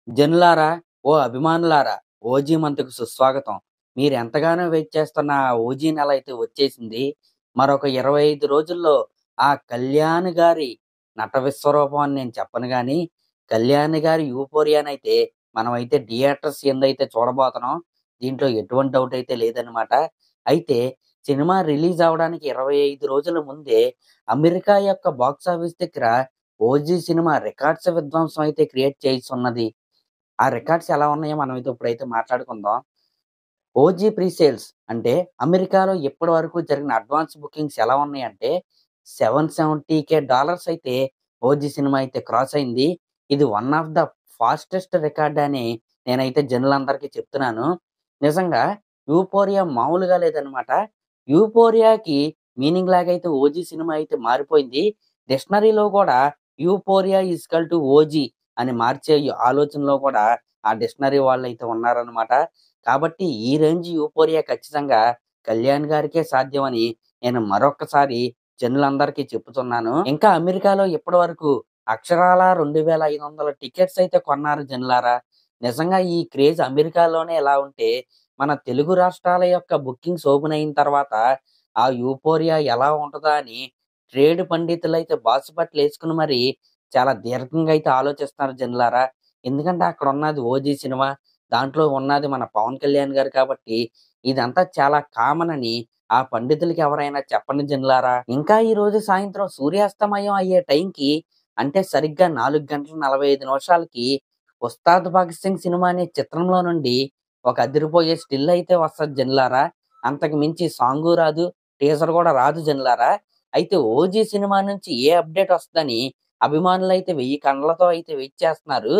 జనులారా, ఓ అభిమానులారా, 'ఓజీ మంత్'కు సుస్వాగతం. మీరెంతగానో వెయిట్ చేస్తున్న ఆ 'ఓజీ' నెల అయితే వచ్చేసింది. మరొక 25 రోజుల్లో ఆ కళ్యాణ్ గారి నట విశ్వరూపం అని నేను చెప్పను గానీ, కళ్యాణ్ గారి 'యూఫోరియా'నైతే మనమైతే థియేటర్స్ యందైతే చూడబోతున్నాం. దీంట్లో ఎటువంటి డౌట్ అయితే లేదనమాట. అయితే సినిమా రిలీజ్ అవ్వడానికి 25 రోజుల ముందే అమెరికా యొక్క బాక్స్ ఆఫీస్ దగ్గర 'ఓజీ' సినిమా రికార్డ్స్ విధ్వంసం అయితే క్రియేట్ చేసున్నది. ఆ రికార్డ్స్ ఎలా ఉన్నాయో మనమైతే ఇప్పుడైతే మాట్లాడుకుందాం. ఓజీ ప్రీ సేల్స్ అంటే అమెరికాలో ఇప్పటి వరకు జరిగిన అడ్వాన్స్ బుకింగ్స్ ఎలా ఉన్నాయంటే $770,000 అయితే ఓజీ సినిమా అయితే క్రాస్ అయింది. ఇది one of the fastest record అని నేనైతే జనులందరికీ చెప్తున్నాను. నిజంగా యూఫోరియా మామూలుగా లేదనమాట. యూఫోరియాకి మీనింగ్ లాగైతే ఓజీ సినిమా అయితే మారిపోయింది. డిక్షనరీలో కూడా యూఫోరియా ఈక్వల్ టు ఓజీ అని మార్చే ఆలోచనలో కూడా ఆ డిక్షనరీ వాళ్ళైతే ఉన్నారనమాట. కాబట్టి ఈ రేంజ్ యూఫోరియా ఖచ్చితంగా కళ్యాణ్ గారికే సాధ్యమని నేను మరొక్కసారి జనులందరికీ చెప్తున్నాను. ఇంకా అమెరికాలో ఇప్పటివరకు అక్షరాల 2,500 టికెట్స్ అయితే కొన్నారు జనులారా. నిజంగా ఈ క్రేజ్ అమెరికాలోనే ఇలా ఉంటే, మన తెలుగు రాష్ట్రాల యొక్క బుకింగ్స్ ఓపెన్ అయిన తర్వాత ఆ యూఫోరియా ఎలా ఉంటదా అని ట్రేడ్ పండితులైతే బాసుపట్లేసుకొని మరి చాలా దీర్ఘంగా అయితే ఆలోచిస్తున్నారు జనులారా. ఎందుకంటే అక్కడ ఉన్నది ఓజీ సినిమా. దాంట్లో ఉన్నది మన పవన్ కళ్యాణ్ గారు కాబట్టి ఇదంతా చాలా కామన్ అని ఆ పండితులకి ఎవరైనా చెప్పండి జనులారా. ఇంకా ఈ రోజు సాయంత్రం సూర్యాస్తమయం అయ్యే టైంకి అంటే సరిగ్గా 4 గంటల 45 నిమిషాలకి 'ఉస్తాద్ భగత్ సింగ్' సినిమా అనే చిత్రంలో నుండి ఒక అదిరిపోయే స్టిల్ అయితే వస్తది జనులారా. అంతకు మించి సాంగు రాదు, టీజర్ కూడా రాదు జనులారా. అయితే ఓజీ సినిమా నుంచి ఏ అప్డేట్ వస్తదని అభిమానులైతే 1000 కండ్లతో అయితే వెయిట్ చేస్తున్నారు.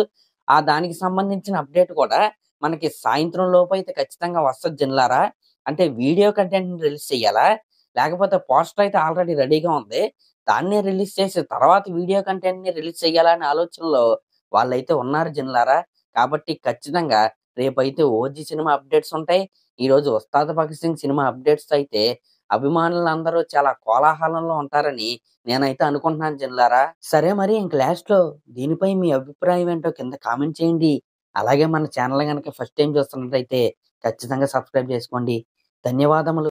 ఆ దానికి సంబంధించిన అప్డేట్ కూడా మనకి సాయంత్రం లోపు అయితే ఖచ్చితంగా వస్తది జనులారా. అంటే వీడియో కంటెంట్‌ని రిలీజ్ చేయాలా? లేకపోతే పోస్టర్ అయితే ఆల్రెడీ రెడీగా ఉంది. దాన్నే రిలీజ్ చేసి తర్వాత వీడియో కంటెంట్‌ని రిలీజ్ చేయాలా అనే ఆలోచనలో వాళ్ళైతే ఉన్నారు జనులారా. కాబట్టి ఖచ్చితంగా రేపైతే 'ఓజీ' సినిమా అప్డేట్స్ ఉంటాయి. ఈరోజు 'ఉస్తాద్ భగత్ సింగ్' సినిమా అప్డేట్స్ అయితే అభిమానులందరూ చాలా కోలాహలంలో ఉంటారని నేనైతే అనుకుంటున్నాను జనులారా. సరే మరి ఇంక లాస్ట్‌లో దీనిపై మీ అభిప్రాయం ఏంటో కింద కామెంట్ చేయండి. అలాగే మన ఛానల్ గనక ఫస్ట్ టైమ్ చూస్తున్నట్టయితే ఖచ్చితంగా సబ్స్క్రైబ్ చేసుకోండి. ధన్యవాదములు.